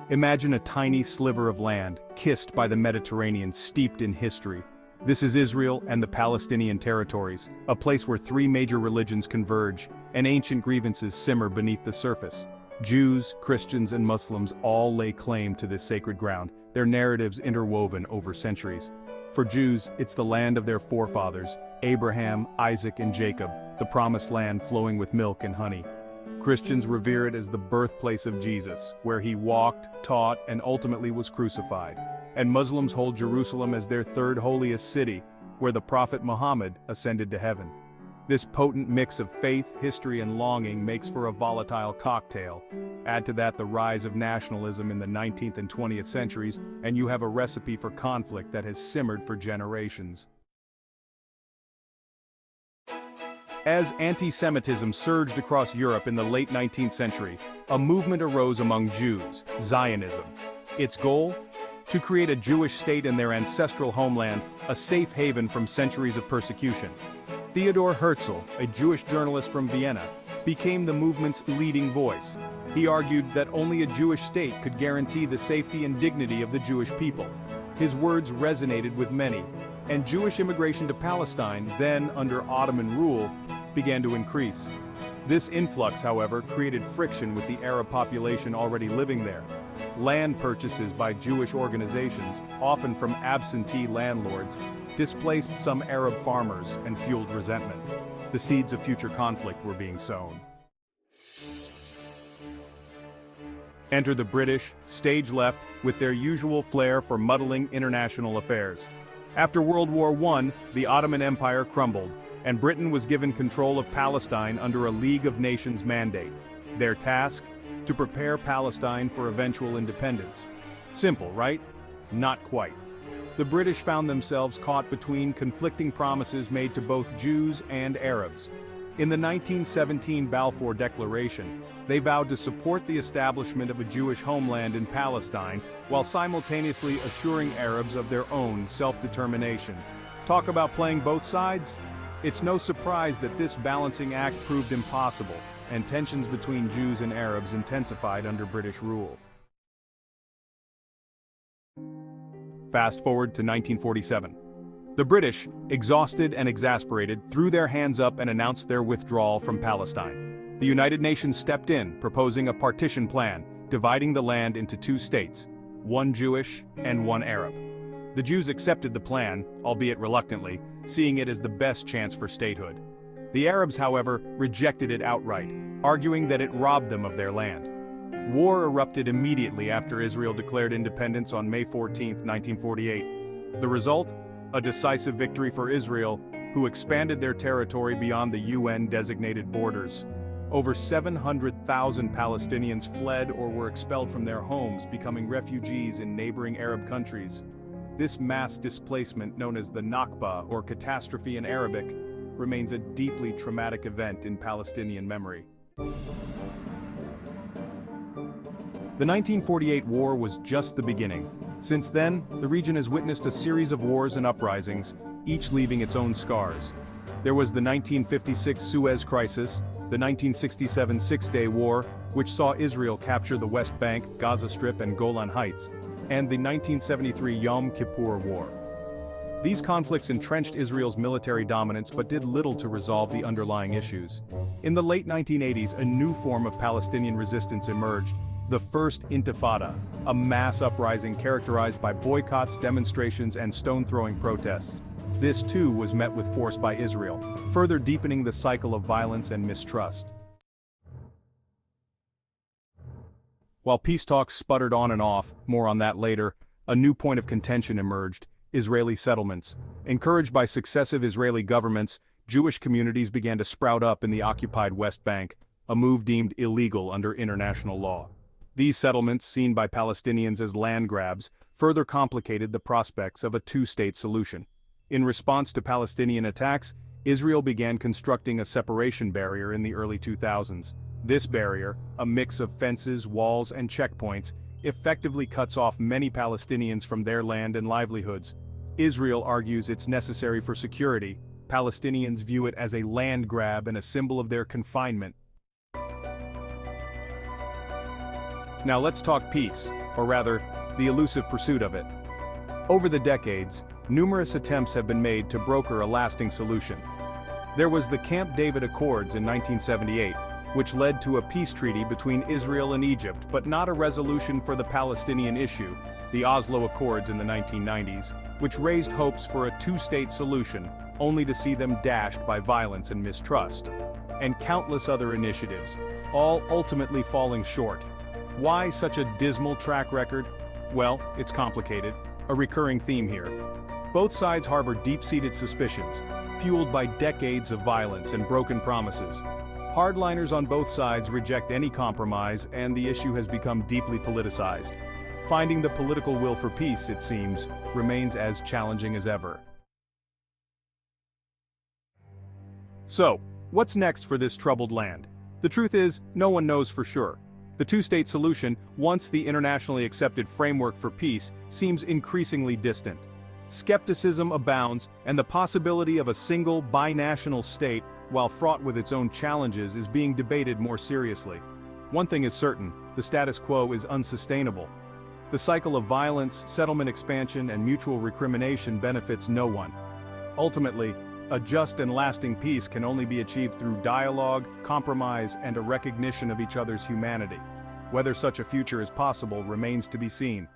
Imagine a tiny sliver of land, kissed by the Mediterranean, steeped in history. This is Israel and the Palestinian territories, a place where three major religions converge, and ancient grievances simmer beneath the surface. Jews, Christians, and Muslims all lay claim to this sacred ground, their narratives interwoven over centuries. For Jews, it's the land of their forefathers, Abraham, Isaac, and Jacob, the promised land flowing with milk and honey. Christians revere it as the birthplace of Jesus, where he walked, taught, and ultimately was crucified. And Muslims hold Jerusalem as their third holiest city, where the Prophet Muhammad ascended to heaven. This potent mix of faith, history, and longing makes for a volatile cocktail. Add to that the rise of nationalism in the 19th and 20th centuries, and you have a recipe for conflict that has simmered for generations. As anti-Semitism surged across Europe in the late 19th century, a movement arose among Jews, Zionism. Its goal? To create a Jewish state in their ancestral homeland, a safe haven from centuries of persecution. Theodor Herzl, a Jewish journalist from Vienna, became the movement's leading voice. He argued that only a Jewish state could guarantee the safety and dignity of the Jewish people. His words resonated with many, and Jewish immigration to Palestine, then under Ottoman rule, began to increase. This influx, however, created friction with the Arab population already living there. Land purchases by Jewish organizations, often from absentee landlords, displaced some Arab farmers and fueled resentment. The seeds of future conflict were being sown. Enter the British, stage left, with their usual flair for muddling international affairs. After World War I, the Ottoman Empire crumbled, and Britain was given control of Palestine under a League of Nations mandate. Their task? To prepare Palestine for eventual independence. Simple, right? Not quite. The British found themselves caught between conflicting promises made to both Jews and Arabs. In the 1917 Balfour Declaration, they vowed to support the establishment of a Jewish homeland in Palestine, while simultaneously assuring Arabs of their own self-determination. Talk about playing both sides? It's no surprise that this balancing act proved impossible, and tensions between Jews and Arabs intensified under British rule. Fast forward to 1947. The British, exhausted and exasperated, threw their hands up and announced their withdrawal from Palestine. The United Nations stepped in, proposing a partition plan, dividing the land into two states, one Jewish and one Arab. The Jews accepted the plan, albeit reluctantly, seeing it as the best chance for statehood. The Arabs, however, rejected it outright, arguing that it robbed them of their land. War erupted immediately after Israel declared independence on May 14, 1948. The result? A decisive victory for Israel, who expanded their territory beyond the UN-designated borders. Over 700,000 Palestinians fled or were expelled from their homes, becoming refugees in neighboring Arab countries. This mass displacement, known as the Nakba, or catastrophe in Arabic, remains a deeply traumatic event in Palestinian memory. The 1948 war was just the beginning. Since then, the region has witnessed a series of wars and uprisings, each leaving its own scars. There was the 1956 Suez Crisis, the 1967 Six-Day War, which saw Israel capture the West Bank, Gaza Strip, and Golan Heights, and the 1973 Yom Kippur War. These conflicts entrenched Israel's military dominance but did little to resolve the underlying issues. In the late 1980s, a new form of Palestinian resistance emerged, the First Intifada, a mass uprising characterized by boycotts, demonstrations, and stone-throwing protests. This too was met with force by Israel, further deepening the cycle of violence and mistrust. While peace talks sputtered on and off, more on that later, a new point of contention emerged: Israeli settlements. Encouraged by successive Israeli governments, Jewish communities began to sprout up in the occupied West Bank, a move deemed illegal under international law. These settlements, seen by Palestinians as land grabs, further complicated the prospects of a two-state solution. In response to Palestinian attacks, Israel began constructing a separation barrier in the early 2000s. This barrier, a mix of fences, walls, and checkpoints, effectively cuts off many Palestinians from their land and livelihoods. Israel argues it's necessary for security. Palestinians view it as a land grab and a symbol of their confinement. Now let's talk peace. or rather, the elusive pursuit of it. Over the decades, numerous attempts have been made to broker a lasting solution. There was the Camp David Accords in 1978, which led to a peace treaty between Israel and Egypt, but not a resolution for the Palestinian issue, the Oslo Accords in the 1990s, which raised hopes for a two-state solution, only to see them dashed by violence and mistrust. And countless other initiatives, all ultimately falling short. Why such a dismal track record? Well, it's complicated, a recurring theme here. Both sides harbor deep-seated suspicions, fueled by decades of violence and broken promises. Hardliners on both sides reject any compromise, and the issue has become deeply politicized. Finding the political will for peace, it seems, remains as challenging as ever. So, what's next for this troubled land? The truth is, no one knows for sure. The two-state solution, once the internationally accepted framework for peace, seems increasingly distant. Skepticism abounds, and the possibility of a single binational state, while fraught with its own challenges, is being debated more seriously. One thing is certain, the status quo is unsustainable. The cycle of violence, settlement expansion, and mutual recrimination benefits no one. Ultimately, a just and lasting peace can only be achieved through dialogue, compromise, and a recognition of each other's humanity. Whether such a future is possible remains to be seen.